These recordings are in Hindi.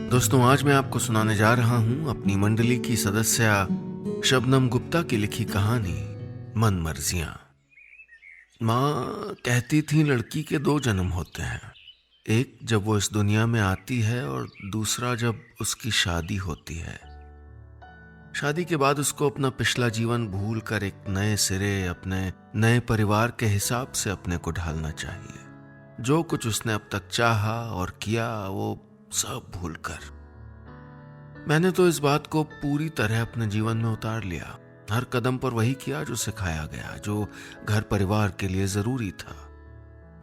दोस्तों, आज मैं आपको सुनाने जा रहा हूं अपनी मंडली की सदस्य शबनम गुप्ता की लिखी कहानी मन मर्जियां। माँ कहती थी लड़की के दो जन्म होते हैं, एक जब वो इस दुनिया में आती है और दूसरा जब उसकी शादी होती है। शादी के बाद उसको अपना पिछला जीवन भूल कर एक नए सिरे अपने नए परिवार के हिसाब से अपने को ढालना चाहिए। जो कुछ उसने अब तक चाहा और किया वो सब भूलकर। मैंने तो इस बात को पूरी तरह अपने जीवन में उतार लिया। हर कदम पर वही किया जो सिखाया गया, जो घर परिवार के लिए जरूरी था।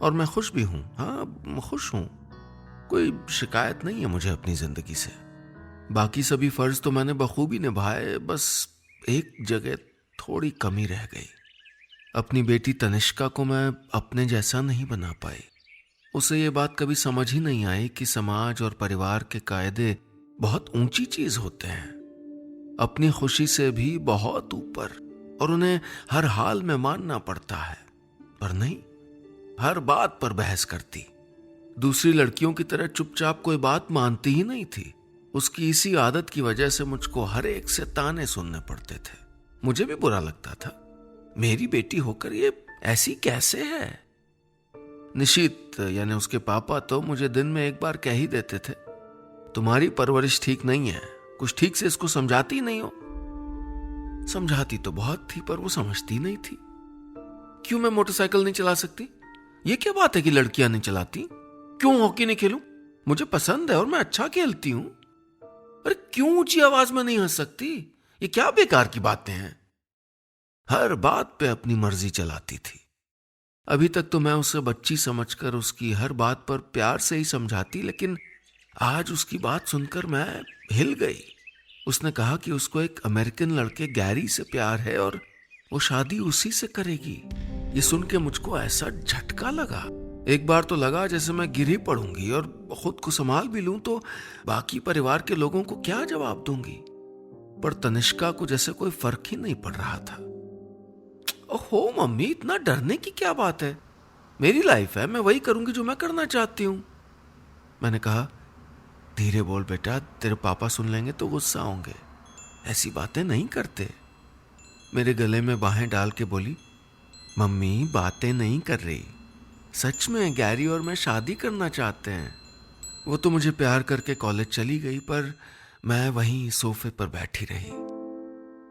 और मैं खुश भी हूं। हाँ, खुश हूं। कोई शिकायत नहीं है मुझे अपनी जिंदगी से। बाकी सभी फर्ज तो मैंने बखूबी निभाए, बस एक जगह थोड़ी कमी रह गई। अपनी बेटी तनिष्का को मैं अपने जैसा नहीं बना पाई। उसे ये बात कभी समझ ही नहीं आई कि समाज और परिवार के कायदे बहुत ऊंची चीज होते हैं, अपनी खुशी से भी बहुत ऊपर, और उन्हें हर हाल में मानना पड़ता है। पर नहीं, हर बात पर बहस करती। दूसरी लड़कियों की तरह चुपचाप कोई बात मानती ही नहीं थी। उसकी इसी आदत की वजह से मुझको हर एक से ताने सुनने पड़ते थे। मुझे भी बुरा लगता था, मेरी बेटी होकर ये ऐसी कैसे है। निशित यानी उसके पापा तो मुझे दिन में एक बार कह ही देते थे, तुम्हारी परवरिश ठीक नहीं है, कुछ ठीक से इसको समझाती नहीं हो। समझाती तो बहुत थी, पर वो समझती नहीं थी। क्यों मैं मोटरसाइकिल नहीं चला सकती? ये क्या बात है कि लड़कियां नहीं चलाती? क्यों हॉकी नहीं खेलूं? मुझे पसंद है और मैं अच्छा खेलती हूं। अरे क्यों ऊंची आवाज में नहीं हंस सकती? ये क्या बेकार की बातें हैं। हर बात पे अपनी मर्जी चलाती थी। अभी तक तो मैं उसे बच्ची समझकर उसकी हर बात पर प्यार से ही समझाती, लेकिन आज उसकी बात सुनकर मैं हिल गई। उसने कहा कि उसको एक अमेरिकन लड़के गैरी से प्यार है और वो शादी उसी से करेगी। ये सुन के मुझको ऐसा झटका लगा। एक बार तो लगा जैसे मैं गिर ही पड़ूंगी, और खुद को संभाल भी लूं तो बाकी परिवार के लोगों को क्या जवाब दूंगी। पर तनिष्का को जैसे कोई फर्क ही नहीं पड़ रहा था। ओहो मम्मी, इतना डरने की क्या बात है? मेरी लाइफ है, मैं वही करूंगी जो मैं करना चाहती हूं। मैंने कहा, धीरे बोल बेटा, तेरे पापा सुन लेंगे तो गुस्सा होंगे, ऐसी बातें नहीं करते। मेरे गले में बाहें डाल के बोली, मम्मी बातें नहीं कर रही, सच में गैरी और मैं शादी करना चाहते हैं। वो तो मुझे प्यार करके कॉलेज चली गई, पर मैं वहीं सोफे पर बैठी रही।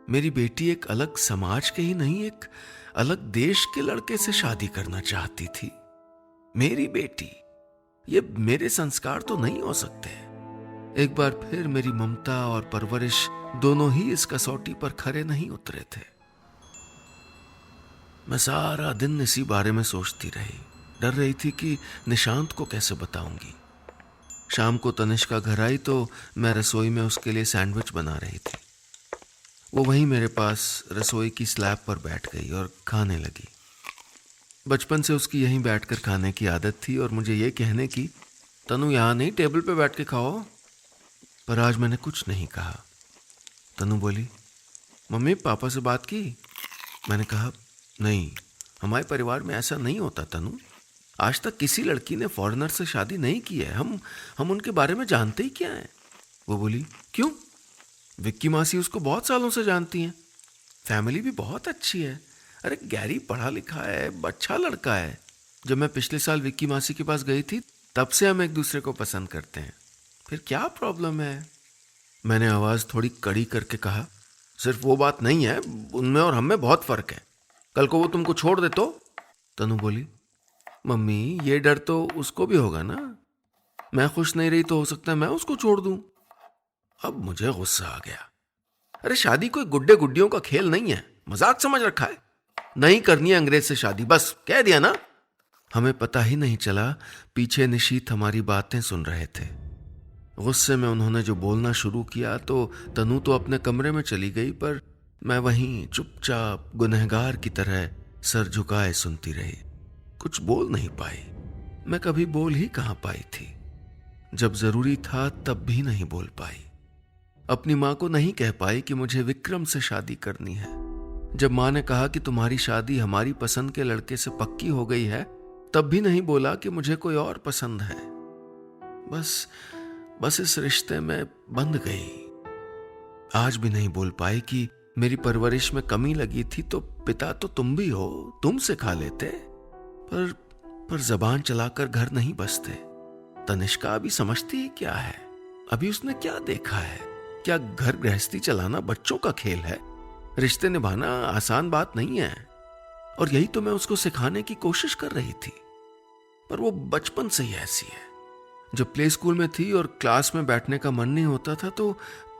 मेरी बेटी एक अलग समाज के ही नहीं, एक अलग देश के लड़के से शादी करना चाहती थी। मेरी बेटी, ये मेरे संस्कार तो नहीं हो सकते। एक बार फिर मेरी ममता और परवरिश दोनों ही इस कसौटी पर खरे नहीं उतरे थे। मैं सारा दिन इसी बारे में सोचती रही। डर रही थी कि निशांत को कैसे बताऊंगी। शाम को तनिष्का घर आई तो मैं रसोई में उसके लिए सैंडविच बना रही थी। वो वहीं मेरे पास रसोई की स्लैब पर बैठ गई और खाने लगी। बचपन से उसकी यहीं बैठकर खाने की आदत थी और मुझे ये कहने की, तनु यहाँ नहीं, टेबल पे बैठ के खाओ। पर आज मैंने कुछ नहीं कहा। तनु बोली, मम्मी पापा से बात की? मैंने कहा, नहीं, हमारे परिवार में ऐसा नहीं होता तनु। आज तक किसी लड़की ने फॉरेनर से शादी नहीं की है। हम उनके बारे में जानते ही क्या है। वो बोली, क्यों? विक्की मासी उसको बहुत सालों से जानती हैं, फैमिली भी बहुत अच्छी है। अरे गैरी पढ़ा लिखा है, अच्छा लड़का है। जब मैं पिछले साल विक्की मासी के पास गई थी तब से हम एक दूसरे को पसंद करते हैं। फिर क्या प्रॉब्लम है? मैंने आवाज थोड़ी कड़ी करके कहा, सिर्फ वो बात नहीं है, उनमें और हम में बहुत फर्क है। कल को वो तुमको छोड़ दे तो? तनु बोली, मम्मी ये डर तो उसको भी होगा ना। मैं खुश नहीं रही तो हो सकता है मैं उसको छोड़ दूं। अब मुझे गुस्सा आ गया। अरे शादी कोई गुड्डे गुड्डियों का खेल नहीं है, मजाक समझ रखा है। नहीं करनी है अंग्रेज से शादी, बस कह दिया ना। हमें पता ही नहीं चला पीछे निशीत हमारी बातें सुन रहे थे। गुस्से में उन्होंने जो बोलना शुरू किया तो तनु तो अपने कमरे में चली गई, पर मैं वहीं चुपचाप गुनहगार की तरह सर झुकाए सुनती रही। कुछ बोल नहीं पाई। मैं कभी बोल ही कहां पाई थी। जब जरूरी था तब भी नहीं बोल पाई। अपनी मां को नहीं कह पाई कि मुझे विक्रम से शादी करनी है। जब मां ने कहा कि तुम्हारी शादी हमारी पसंद के लड़के से पक्की हो गई है, तब भी नहीं बोला कि मुझे कोई और पसंद है। बस बस इस रिश्ते में बंध गई। आज भी नहीं बोल पाई कि मेरी परवरिश में कमी लगी थी तो पिता तो तुम भी हो, तुम सिखा लेते। पर जबान चलाकर घर नहीं बसते। तनिष्का अभी समझती है क्या है? अभी उसने क्या देखा है? क्या घर गृहस्थी चलाना बच्चों का खेल है? रिश्ते निभाना आसान बात नहीं है। और यही तो मैं उसको सिखाने की कोशिश कर रही थी, पर वो बचपन से ही ऐसी है। जब प्ले स्कूल में थी और क्लास में बैठने का मन नहीं होता था तो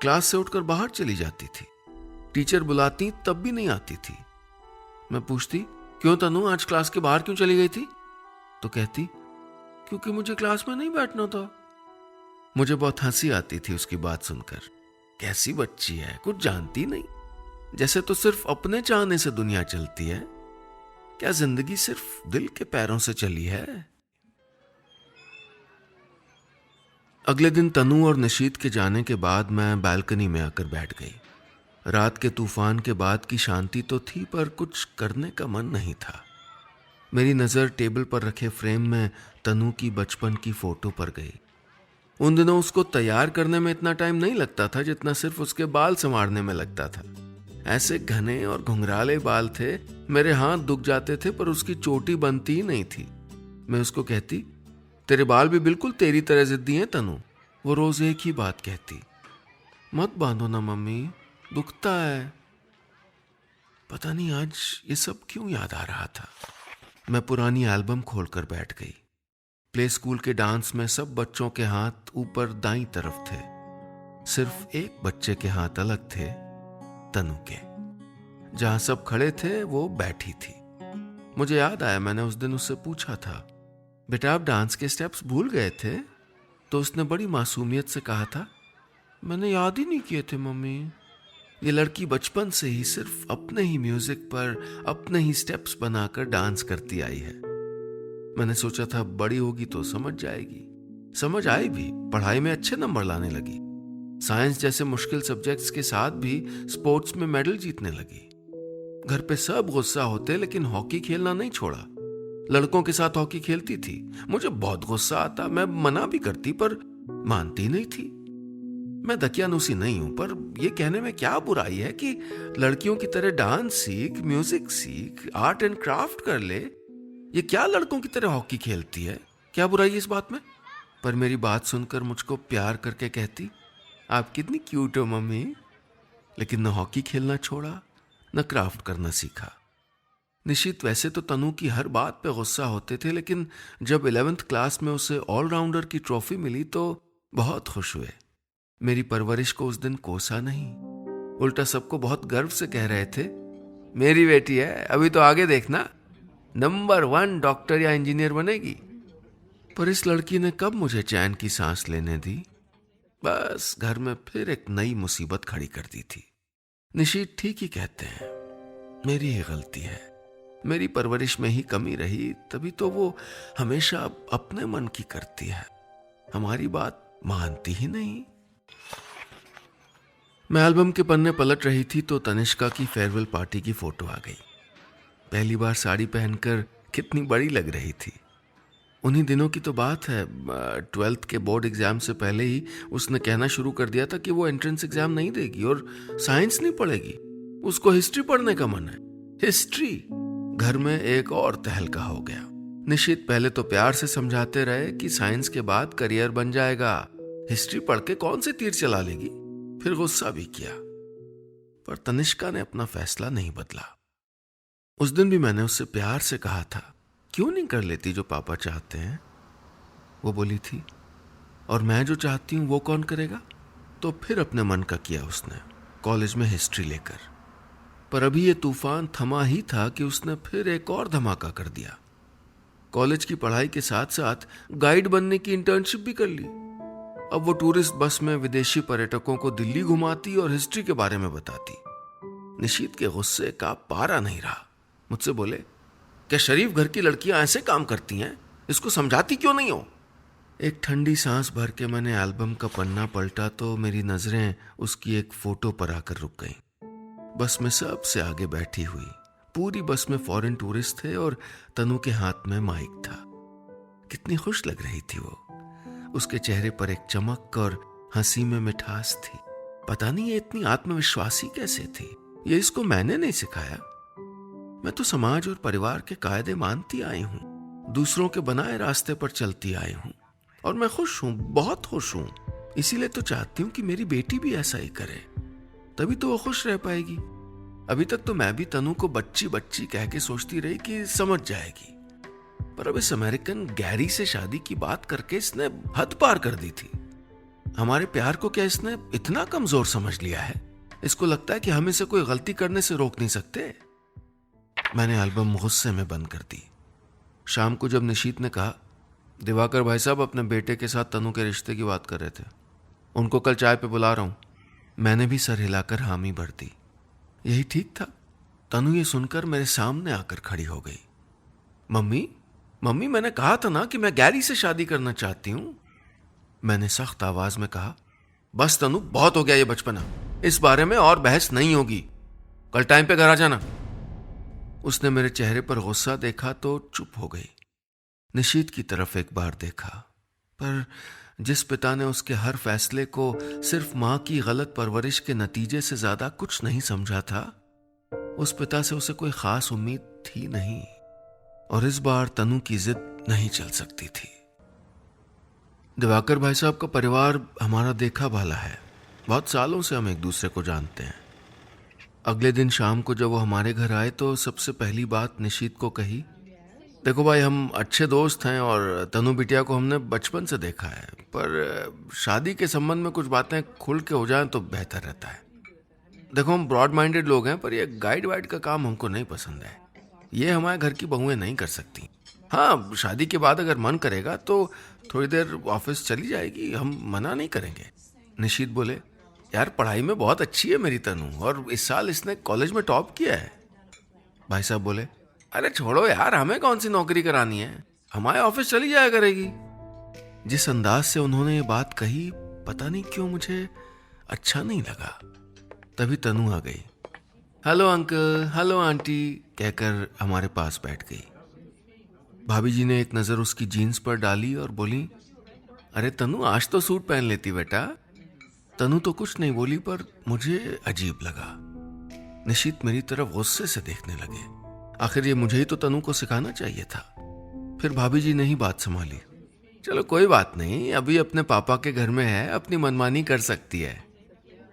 क्लास से उठकर बाहर चली जाती थी। टीचर बुलाती तब भी नहीं आती थी। मैं पूछती, क्यों तनु, आज क्लास के बाहर क्यों चली गई थी? तो कहती, क्योंकि मुझे क्लास में नहीं बैठना था। मुझे बहुत हंसी आती थी उसकी बात सुनकर। कैसी बच्ची है, कुछ जानती नहीं। जैसे तो सिर्फ अपने चाहने से दुनिया चलती है। क्या जिंदगी सिर्फ दिल के पैरों से चली है? अगले दिन तनु और निशीत के जाने के बाद मैं बालकनी में आकर बैठ गई। रात के तूफान के बाद की शांति तो थी, पर कुछ करने का मन नहीं था। मेरी नजर टेबल पर रखे फ्रेम में तनु की बचपन की फोटो पर गई। उन दिनों उसको तैयार करने में इतना टाइम नहीं लगता था जितना सिर्फ उसके बाल संवारने में लगता था। ऐसे घने और घुंघराले बाल थे, मेरे हाथ दुख जाते थे, पर उसकी चोटी बनती ही नहीं थी। मैं उसको कहती, तेरे बाल भी बिल्कुल तेरी तरह जिद्दी हैं तनु। वो रोज एक ही बात कहती, मत बांधो ना मम्मी, दुखता है। पता नहीं आज ये सब क्यों याद आ रहा था। मैं पुरानी एल्बम खोलकर बैठ गई। प्ले स्कूल के डांस में सब बच्चों के हाथ ऊपर दाईं तरफ थे। सिर्फ एक बच्चे के हाथ अलग थे, तनु के। जहां सब खड़े थे वो बैठी थी। मुझे याद आया, मैंने उस दिन उससे पूछा था, बेटा आप डांस के स्टेप्स भूल गए थे? तो उसने बड़ी मासूमियत से कहा था, मैंने याद ही नहीं किए थे मम्मी। ये लड़की बचपन से ही सिर्फ अपने ही म्यूजिक पर अपने ही स्टेप्स बनाकर डांस करती आई है। मैंने सोचा था बड़ी होगी तो समझ जाएगी। समझ आई भी, पढ़ाई में अच्छे नंबर लाने लगी। साइंस जैसे मुश्किल सब्जेक्ट्स के साथ भी स्पोर्ट्स में मेडल जीतने लगी। घर पे सब गुस्सा होते, लेकिन हॉकी खेलना नहीं छोड़ा। लड़कों के साथ हॉकी खेलती थी। मुझे बहुत गुस्सा आता, मैं मना भी करती, पर मानती नहीं थी। मैं दकियानुसी नहीं हूं, पर यह कहने में क्या बुराई है कि लड़कियों की तरह डांस सीख, म्यूजिक सीख, आर्ट एंड क्राफ्ट कर ले। ये क्या लड़कों की तरह हॉकी खेलती है? क्या बुराई है इस बात में? पर मेरी बात सुनकर मुझको प्यार करके कहती, आप कितनी क्यूट हो मम्मी। लेकिन न हॉकी खेलना छोड़ा, न क्राफ्ट करना सीखा। निशित वैसे तो तनु की हर बात पे गुस्सा होते थे, लेकिन जब 11th क्लास में उसे ऑलराउंडर की ट्रॉफी मिली तो बहुत खुश हुए। मेरी परवरिश को उस दिन कोसा नहीं, उल्टा सबको बहुत गर्व से कह रहे थे, मेरी बेटी है, अभी तो आगे देखना, नंबर 1 डॉक्टर या इंजीनियर बनेगी। पर इस लड़की ने कब मुझे चैन की सांस लेने दी। बस घर में फिर एक नई मुसीबत खड़ी कर दी थी। निशीत ठीक ही कहते हैं, मेरी ही गलती है। मेरी परवरिश में ही कमी रही, तभी तो वो हमेशा अपने मन की करती है, हमारी बात मानती ही नहीं। मैं एल्बम के पन्ने पलट रही थी तो तनिष्का की फेयरवेल पार्टी की फोटो आ गई। पहली बार साड़ी पहनकर कितनी बड़ी लग रही थी। उन्हीं दिनों की तो बात है, 12th के बोर्ड एग्जाम से पहले ही उसने कहना शुरू कर दिया था कि वो एंट्रेंस एग्जाम नहीं देगी और साइंस नहीं पढ़ेगी, उसको हिस्ट्री पढ़ने का मन है। हिस्ट्री! घर में एक और तहलका हो गया। निशित पहले तो प्यार से समझाते रहे कि साइंस के बाद करियर बन जाएगा, हिस्ट्री पढ़ के कौन से तीर चला लेगी। फिर गुस्सा भी किया, पर तनिष्का ने अपना फैसला नहीं बदला। उस दिन भी मैंने उससे प्यार से कहा था, क्यों नहीं कर लेती जो पापा चाहते हैं? वो बोली थी, और मैं जो चाहती हूं वो कौन करेगा? तो फिर अपने मन का किया उसने, कॉलेज में हिस्ट्री लेकर। पर अभी ये तूफान थमा ही था कि उसने फिर एक और धमाका कर दिया। कॉलेज की पढ़ाई के साथ साथ गाइड बनने की इंटर्नशिप भी कर ली। अब वो टूरिस्ट बस में विदेशी पर्यटकों को दिल्ली घुमाती और हिस्ट्री के बारे में बताती। निशीत के गुस्से का पारा नहीं रहा। मुझसे बोले, क्या शरीफ घर की लड़कियां ऐसे काम करती हैं? इसको समझाती क्यों नहीं हो? एक ठंडी सांस भर के मैंने एल्बम का पन्ना पलटा तो मेरी नजरें उसकी एक फोटो पर आकर रुक गईं। बस में सबसे आगे बैठी हुई, पूरी बस में फॉरेन टूरिस्ट थे और तनु के हाथ में माइक था। कितनी खुश लग रही थी वो। उसके चेहरे पर एक चमक और हंसी में मिठास थी। पता नहीं ये इतनी आत्मविश्वासी कैसे थी। ये इसको मैंने नहीं सिखाया। मैं तो समाज और परिवार के कायदे मानती आई हूं, दूसरों के बनाए रास्ते पर चलती आई हूं, और मैं खुश हूं, बहुत खुश हूं। इसीलिए तो चाहती हूं कि मेरी बेटी भी ऐसा ही करे, तभी तो वो खुश रह पाएगी। अभी तक तो मैं भी तनु को बच्ची बच्ची कह के सोचती रही कि समझ जाएगी, पर अब इस अमेरिकन गैरी से शादी की बात करके इसने हद पार कर दी थी। हमारे प्यार को क्या इसने इतना कमजोर समझ लिया है? इसको लगता है कि हम इसे कोई गलती करने से रोक नहीं सकते। मैंने एल्बम गुस्से में बंद कर दी। शाम को जब निशीत ने कहा, दिवाकर भाई साहब अपने बेटे के साथ तनु के रिश्ते की बात कर रहे थे, उनको कल चाय पे बुला रहा हूं, मैंने भी सर हिलाकर हामी भर दी। यही ठीक था। तनु ये सुनकर मेरे सामने आकर खड़ी हो गई। मम्मी मम्मी, मैंने कहा था ना कि मैं गैरी से शादी करना चाहती हूं। मैंने सख्त आवाज में कहा। बस तनु, बहुत हो गया ये बचपना, इस बारे में और बहस नहीं होगी, कल टाइम पे घर आ जाना। उसने मेरे चेहरे पर गुस्सा देखा तो चुप हो गई। निशीत की तरफ एक बार देखा, पर जिस पिता ने उसके हर फैसले को सिर्फ मां की गलत परवरिश के नतीजे से ज्यादा कुछ नहीं समझा था, उस पिता से उसे कोई खास उम्मीद थी नहीं, और इस बार तनु की जिद नहीं चल सकती थी। दिवाकर भाई साहब का परिवार हमारा देखा भाला है, बहुत सालों से हम एक दूसरे को जानते हैं। अगले दिन शाम को जब वो हमारे घर आए तो सबसे पहली बात निशीत को कही, देखो भाई, हम अच्छे दोस्त हैं और तनु बिटिया को हमने बचपन से देखा है, पर शादी के संबंध में कुछ बातें खुल के हो जाएं तो बेहतर रहता है। देखो, हम ब्रॉड माइंडेड लोग हैं, पर ये गाइड वाइड का काम हमको नहीं पसंद है। ये हमारे घर की बहुएं नहीं कर सकती। हाँ, शादी के बाद अगर मन करेगा तो थोड़ी देर ऑफिस चली जाएगी, हम मना नहीं करेंगे। निशीत बोले, यार पढ़ाई में बहुत अच्छी है मेरी तनु, और इस साल इसने कॉलेज में टॉप किया है। भाई साहब बोले, अरे छोड़ो यार, हमें कौन सी नौकरी करानी है, हमारे ऑफिस चली जाया करेगी। जिस अंदाज से उन्होंने ये बात कही, पता नहीं क्यों मुझे अच्छा नहीं लगा। तभी तनु आ गई। हेलो अंकल, हेलो आंटी कहकर हमारे पास बैठ गई। भाभी जी ने एक नजर उसकी जीन्स पर डाली और बोली, अरे तनु, आज तो सूट पहन लेती बेटा। तनु तो कुछ नहीं बोली, पर मुझे अजीब लगा। निशीत मेरी तरफ गुस्से से देखने लगे। आखिर ये मुझे ही तो तनु को सिखाना चाहिए था। फिर भाभी जी ने ही बात संभाली, चलो कोई बात नहीं, अभी अपने पापा के घर में है, अपनी मनमानी कर सकती है।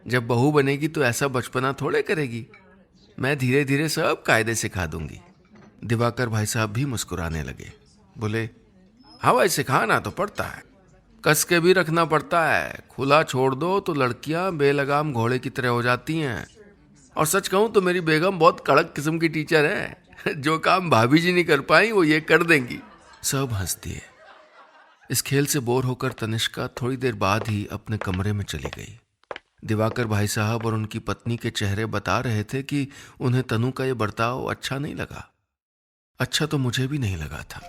जब बहू बनेगी तो ऐसा बचपना थोड़े करेगी, मैं धीरे धीरे सब कायदे सिखा दूंगी। दिवाकर भाई साहब भी मुस्कुराने लगे। बोले, हाँ भाई, सिखाना तो पड़ता है, कस के भी रखना पड़ता है। खुला छोड़ दो तो लड़कियां बेलगाम घोड़े की तरह हो जाती हैं। और सच कहूं तो मेरी बेगम बहुत कड़क किस्म की टीचर है, जो काम भाभी जी नहीं कर पाई वो ये कर देंगी। सब हंस दिए। इस खेल से बोर होकर तनिष्का थोड़ी देर बाद ही अपने कमरे में चली गई। दिवाकर भाई साहब और उनकी पत्नी के चेहरे बता रहे थे कि उन्हें तनु का ये बर्ताव अच्छा नहीं लगा। अच्छा तो मुझे भी नहीं लगा था।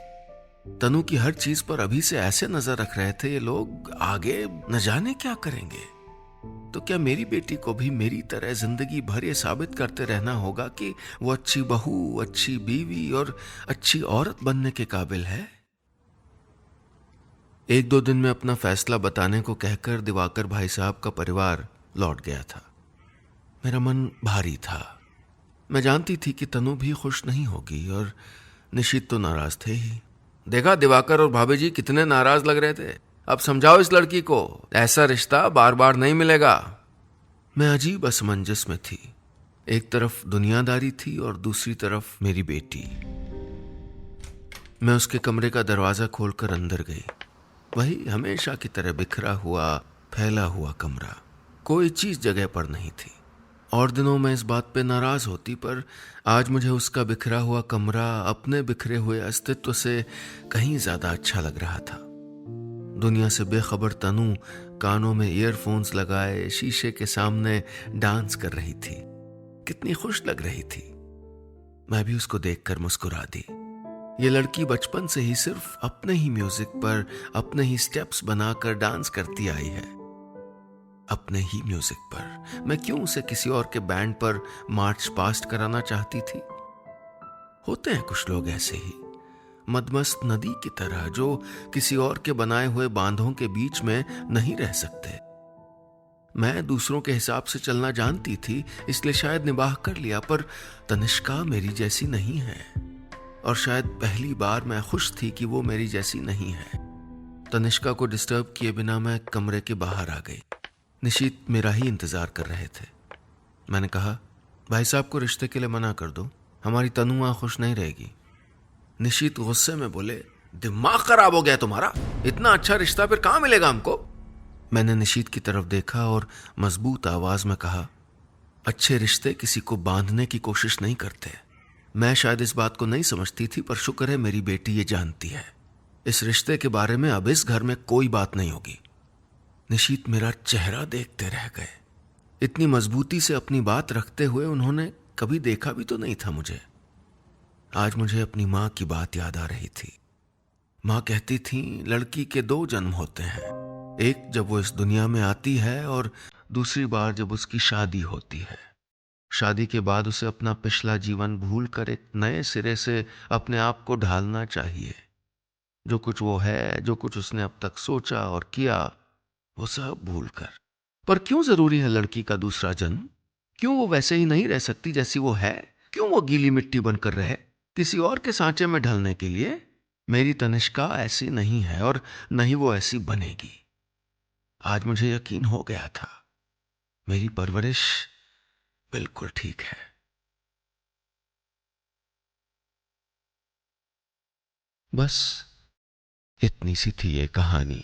तनु की हर चीज पर अभी से ऐसे नजर रख रहे थे ये लोग, आगे न जाने क्या करेंगे। तो क्या मेरी बेटी को भी मेरी तरह जिंदगी भर ये साबित करते रहना होगा कि वो अच्छी बहू, अच्छी बीवी और अच्छी औरत बनने के काबिल है? एक दो दिन में अपना फैसला बताने को कहकर दिवाकर भाई साहब का परिवार लौट गया था। मेरा मन भारी था। मैं जानती थी कि तनु भी खुश नहीं होगी, और निशीत तो नाराज थे ही। देखा दिवाकर और भाभी जी कितने नाराज लग रहे थे। अब समझाओ इस लड़की को, ऐसा रिश्ता बार बार नहीं मिलेगा। मैं अजीब असमंजस में थी। एक तरफ दुनियादारी थी और दूसरी तरफ मेरी बेटी। मैं उसके कमरे का दरवाजा खोलकर अंदर गई। वही हमेशा की तरह बिखरा हुआ, फैला हुआ कमरा, कोई चीज जगह पर नहीं थी। और दिनों में इस बात पे नाराज होती, पर आज मुझे उसका बिखरा हुआ कमरा अपने बिखरे हुए अस्तित्व से कहीं ज्यादा अच्छा लग रहा था। दुनिया से बेखबर तनु कानों में ईयरफोन्स लगाए शीशे के सामने डांस कर रही थी। कितनी खुश लग रही थी। मैं भी उसको देखकर मुस्कुरा दी। ये लड़की बचपन से ही सिर्फ अपने ही म्यूजिक पर अपने ही स्टेप्स बनाकर डांस करती आई है। अपने ही म्यूजिक पर। मैं क्यों उसे किसी और के बैंड पर मार्च पास्ट कराना चाहती थी? होते हैं कुछ लोग ऐसे ही, मदमस्त नदी की तरह जो किसी और के बनाए हुए बांधों के बीच में नहीं रह सकते। मैं दूसरों के हिसाब से चलना जानती थी, इसलिए शायद निबाह कर लिया, पर तनिष्का मेरी जैसी नहीं है। और शायद पहली बार मैं खुश थी कि वो मेरी जैसी नहीं है। तनिष्का को डिस्टर्ब किए बिना मैं कमरे के बाहर आ गई। निशीत मेरा ही इंतजार कर रहे थे। मैंने कहा, भाई साहब को रिश्ते के लिए मना कर दो, हमारी तनु वहां खुश नहीं रहेगी। निशीत गुस्से में बोले, दिमाग खराब हो गया तुम्हारा? इतना अच्छा रिश्ता फिर कहां मिलेगा हमको? मैंने निशीत की तरफ देखा और मजबूत आवाज में कहा, अच्छे रिश्ते किसी को बांधने की कोशिश नहीं करते। मैं शायद इस बात को नहीं समझती थी, पर शुक्र है मेरी बेटी ये जानती है। इस रिश्ते के बारे में अब इस घर में कोई बात नहीं होगी। निशीत मेरा चेहरा देखते रह गए। इतनी मजबूती से अपनी बात रखते हुए उन्होंने कभी देखा भी तो नहीं था मुझे। आज मुझे अपनी माँ की बात याद आ रही थी। माँ कहती थी, लड़की के दो जन्म होते हैं, एक जब वो इस दुनिया में आती है और दूसरी बार जब उसकी शादी होती है। शादी के बाद उसे अपना पिछला जीवन भूलकर एक नए सिरे से अपने आप को ढालना चाहिए। जो कुछ वो है, जो कुछ उसने अब तक सोचा और किया, वो सब भूलकर। पर क्यों जरूरी है लड़की का दूसरा जन्म? क्यों वो वैसे ही नहीं रह सकती जैसी वो है? क्यों वो गीली मिट्टी बनकर रहे किसी और के सांचे में ढलने के लिए? मेरी तनिष्का ऐसी नहीं है और न ही वो ऐसी बनेगी। आज मुझे यकीन हो गया था, मेरी परवरिश बिल्कुल ठीक है। बस इतनी सी थी ये कहानी।